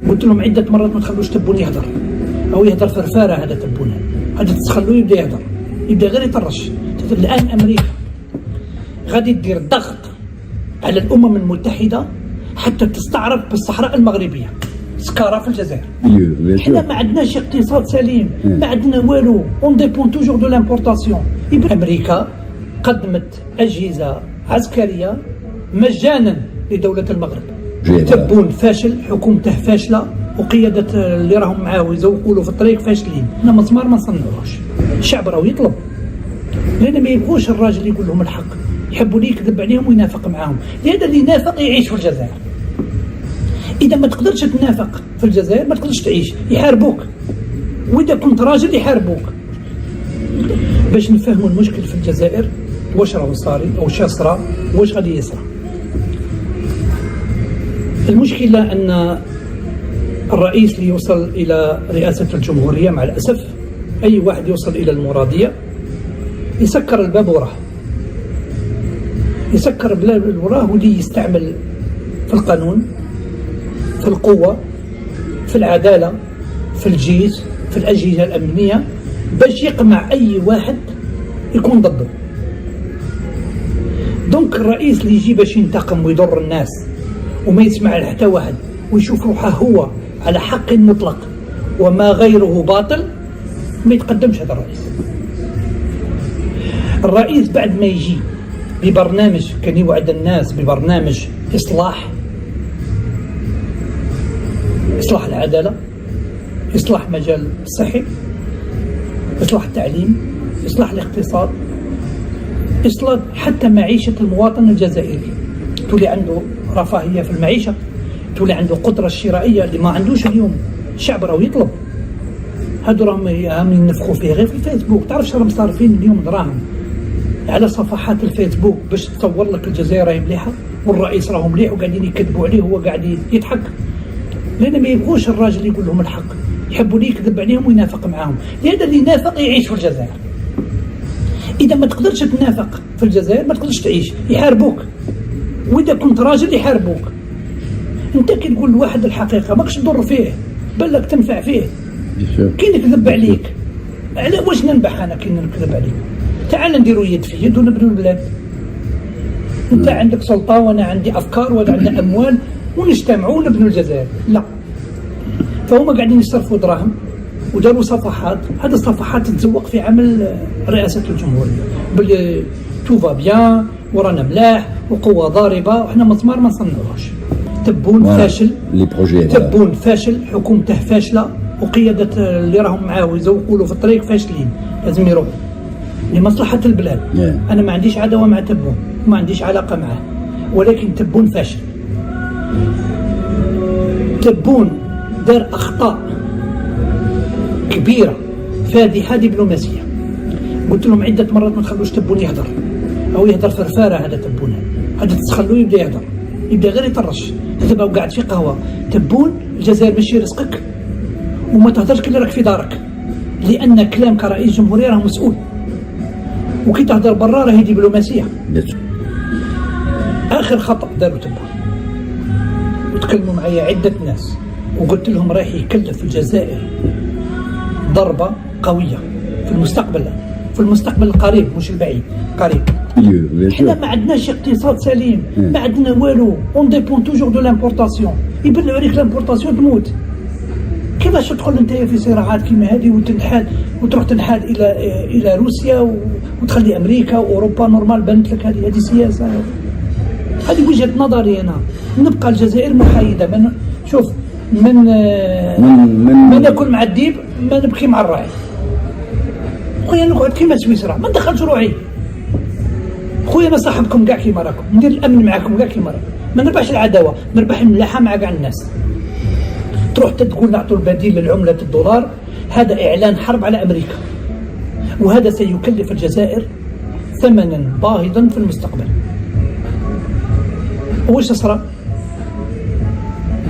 قلت لهم عدة مرات ما تخلوش تبون يهدر أو يهدر فرفارة. هذا تبون هذا تخلوه يبدأ يهدر، يبدأ غير يطرش. الآن أمريكا غادي تدير ضغط على الأمم المتحدة حتى تستعرض بالصحراء المغربية سكارة في الجزائر. حنا ما عندناش اقتصاد سليم، ما عندنا والو، اون ديبون توجور دو لامبورتاسيون. أمريكا قدمت أجهزة عسكرية مجانا لدولة المغرب. تبون فاشل، حكومته فاشلة، وقيادة اللي راهم معاه يزوقوا له في الطريق فاشلين. حنا مسمار ما نصنعوش. الشعب راهو يطلب، لأن ما يبغوش الراجل يقول لهم الحق، يحبوا لي يكذب عليهم وينافق معاهم. لهذا اللي ينافق يعيش في الجزائر. إذا ما تقدرش تنافق في الجزائر ما تقدرش تعيش، يحاربوك. وإذا كنت راجل يحاربوك. باش نفهموا المشكل في الجزائر واش راهو صاري أو شا صرا واش غادي يصرى. المشكلة أن الرئيس اللي يوصل إلى رئاسة الجمهورية مع الأسف أي واحد يوصل إلى المرادية يسكر الباب وراه، يسكر الباب وراه واللي يستعمل في القانون، في القوة، في العدالة، في الجيش، في الأجهزة الأمنية باش يقمع أي واحد يكون ضده. دونك الرئيس اللي يجي باش ينتقم ويضر الناس وما يسمع لحتى واحد ويشوف روحه هو على حق مطلق وما غيره باطل ما يتقدمش هذا الرئيس. الرئيس بعد ما يجي ببرنامج كان يوعد الناس ببرنامج إصلاح العدالة، إصلاح مجال الصحي، إصلاح التعليم، إصلاح الاقتصاد، إصلاح حتى معيشة المواطن الجزائري، تولي عنده رفاهية في المعيشة، تولي عنده قدرة الشرائية اللي ما عندوش اليوم. الشعب راهو يطلب. هادو راهم ينفخوا فيه غير في الفيسبوك. تعرف راهم صارفين اليوم دراهم على صفحات الفيسبوك باش تصور لك الجزائر راهي مليحة والرئيس راهو مليح وقاعدين يكذبوا عليه وهو قاعد يضحك. لأن ما يبغوش الراجل يقول لهم الحق، يحبوا لي يكذب عليهم وينافق معاهم. لهذا اللي ينافق يعيش في الجزائر. إذا ما تقدرش تنافق في الجزائر ما تقدرش تعيش، يحاربوك. وإذا كنت راجل يحاربوك. أنت كي تقول لواحد الحقيقة ماكش تضر فيه، بالك تنفع فيه. كي نكذب عليك، على واش ننبح أنا كي نكذب عليك؟ تعال نديروا يد في يد ونبنوا البلاد. أنت عندك سلطة وأنا عندي أفكار وأنا عندنا أموال ونجتمعوا ونبنوا الجزائر. لا، فهم قاعدين يصرفوا دراهم وداروا صفحات. هذه الصفحات تتزوق في عمل رئاسة الجمهورية باللي توفا بيان ورانا ملاح وقوة ضاربة وحنا مسمار ما نصنعوهاش. تبون فاشل، تبون فاشل، حكومته فاشلة وقيادة اللي راهم معاه يزوقوا له في الطريق فاشلين. لازم يروح لمصلحة البلاد. أنا ما عنديش عداوة مع تبون، ما عنديش علاقة معه، ولكن تبون فاشل. تبون دار أخطاء كبيرة فادحة دبلوماسية. قلت لهم عدة مرات ما تخلوش تبون يهدر أو يهدر فرفارة. هذا تبون هذا تخلوه يبدأ يهدر، يبدأ غير يطرش. دابا وقاعد في قهوة. تبون الجزائر ماشي رزقك وما تهدرش كي راك في دارك، لأن كلام كرئيس جمهورية راه مسؤول، وكي تهدر برا راهي دبلوماسية. آخر خطأ داروا تبون وتكلموا معايا عدة ناس وقلت لهم رايح يكلف الجزائر ضربة قوية في المستقبل القريب مش البعيد، قريب. حنا ما عندناش اقتصاد سليم، ما عندنا والو، اون ديبون توجور دو لامبورتاسيون. يبلعوا عليك لامبورتاسيون تموت. كيفاش تدخل انت في صراعات كيما هذه وتنحاد وتروح تنحاد الى روسيا وتخلي امريكا واوروبا نورمال؟ بانت لك هذه سياسة. هذه وجهة نظري أنا. نبقى الجزائر محايدة. شوف من ناكل مع الديب ما نبكي مع الراعي. خويا نقعد كيما سويسرا ما ندخلش روحي. خويا انا صاحبكم كاع كيما راكم، ندير الامن معاكم كاع كيما راكم، ما نربحش العداوه، نربح الملاحه مع كاع الناس. تروح تقول نعطوا البديل للعمله الدولار، هذا اعلان حرب على امريكا، وهذا سيكلف الجزائر ثمنا باهظا في المستقبل. واش صرا؟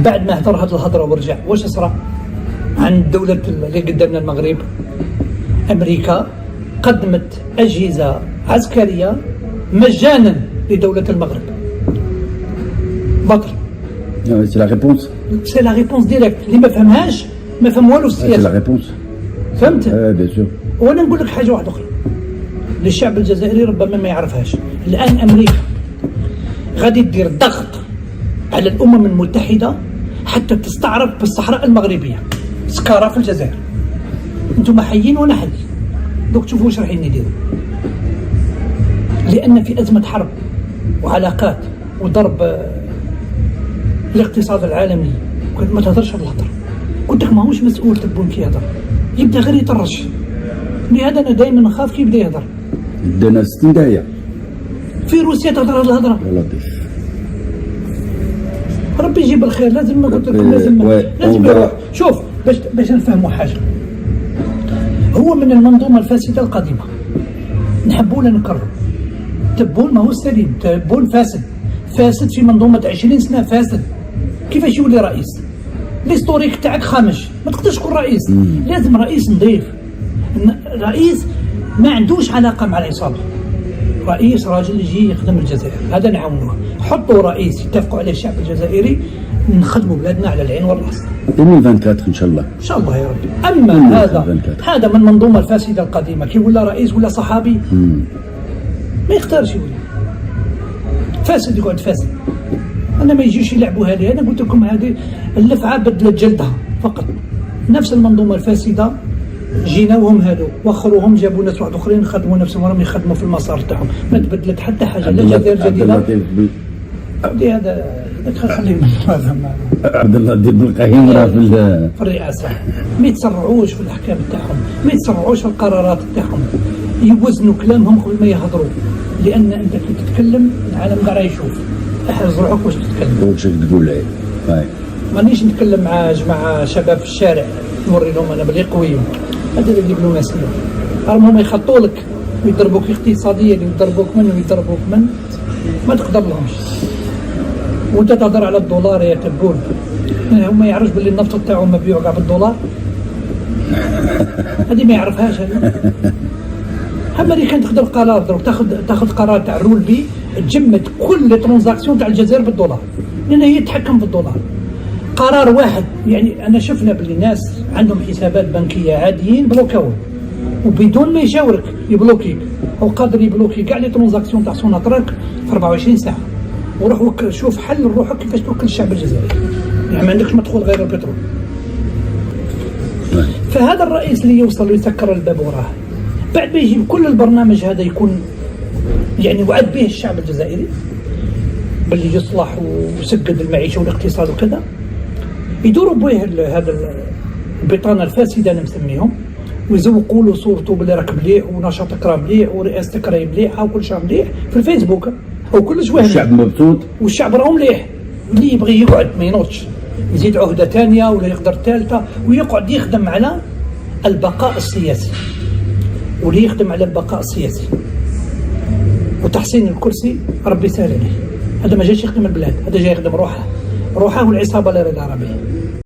بعد ما هدر هذه الهضره ورجع، واش صرا؟ عند الدولة اللي قدامنا المغرب، أمريكا قدمت أجهزة عسكرية مجانا لدولة المغرب. بطل. C'est la réponse. سي لا ريبونس ديريكت، اللي ما فهمهاش ما فهم والو سي لا السياسه. ريبونس. فهمت؟ بيان سور. وانا نقول لك حاجه واحده اخرى للشعب الجزائري ربما ما يعرفهاش. الان امريكا غادي دير ضغط على الامم المتحده حتى تستعرض بالصحراء المغربيه سكاره في الجزائر. انتم حيين وانا حي، دوك تشوفوا واش رايحين يديروا، لان في ازمه حرب وعلاقات وضرب الاقتصاد العالمي. قلت ما تهضرش بالهضر، قلت لك ماهوش مسؤول تبون كي يهضر، يبدا غير يطرش. لهذا انا دائما نخاف كي يبدا يهضر. دنا 60 داهيه في روسيا تهضر هذه الهضره، والله ضيف. ربي يجيب الخير. لازم ما قلت لكم لازم يروح. شوف باش نفهموا حاجه، هو من المنظومه الفاسده القديمه، نحبوا ولا نكرروا. تبون ماهو سليم، تبون فاسد في منظومه 20 سنه فاسد. كيفاش يولي رئيس؟ الهيستوريك تاعك خامش، ما تقدرش تكون رئيس. لازم رئيس نظيف، رئيس ما عندوش علاقه مع العصابه، رئيس راجل يجي يخدم الجزائر. هذا نعاونوه. حطوا رئيس يتفقوا عليه الشعب الجزائري، نخدموا بلادنا على العين والراس. 2024 ان شاء الله. ان شاء الله يا ربي. اما هذا من المنظومه الفاسده القديمه، كي ولا رئيس ولا صحابي ما يختارش يولي فاسد، يقعد فاسد. انا ما يجيش يلعبوا هذه. انا قلت لكم هذه اللفعه بدلت جلدها فقط. نفس المنظومه الفاسده جينا وهم هادو وخروهم، جابوا ناس واحد اخرين خدموا نفسهم وراهم يخدموا في المسار تاعهم. ما تبدلت حتى حاجه. لا جزائر جديده هذا خليه عبد الله بن القيم راه في الرئاسه. ما يتسرعوش في الاحكام تاعهم، ما يتسرعوش في القرارات تاعهم، يوزنوا كلامهم قبل ما يهضروا. لان انت كي تتكلم العالم كاع يشوف. احرز روحك واش تتكلم. واش تقول لي؟ مانيش نتكلم مع جماعه شباب في الشارع نوري لهم انا بلي قويين. هذا الدبلوماسيه. راهم يخطوا لك ويضربوك اقتصاديا ويضربوك ويضربوك ما تقدر لهمش. وانت تهضر على الدولار يا تبون، هما يعرفش باللي النفط تاعهم مبيوع كاع بالدولار. هذه ما يعرفهاش. هذه امريكا تقدر قرار تاخذ قرار تاع الرول بي، تجمد كل لي ترانزاكسيون تاع الجزائر بالدولار، لان هي تتحكم في الدولار. قرار واحد. يعني انا شفنا باللي ناس عندهم حسابات بنكيه عاديين بلوكاو وبدون ما يشاورك يبلوكيك، او قادر يبلوكي كاع لي ترانزاكسيون تاع سوناتراك في 24 ساعه. وروح شوف حل لروحك كيفاش توكل الشعب الجزائري. يعني ما عندكش مدخول غير البترول. فهذا الرئيس اللي يوصل ويسكر الباب وراه، بعد ما يجيب كل البرنامج هذا يكون يعني وعد به الشعب الجزائري باللي يصلح ويسقد المعيشه والاقتصاد وكذا، يدوروا به هذا البطانه الفاسده انا مسميهم، ويزوقوا له صورته باللي راك مليح ونشاطك راه مليح ورئاستك راهي مليحه وكل شيء مليح في الفيسبوك وكلش واهمين. الشعب مبسوط والشعب راه مليح. اللي يبغي يقعد ما ينوضش، يزيد عهده ثانيه ولا يقدر ثالثه، ويقعد يخدم على البقاء السياسي. واللي يخدم على البقاء السياسي وتحسين الكرسي ربي يسهل عليه. هذا ما جاش يخدم البلاد، هذا جاي يخدم روحه والعصابه لا رضا به.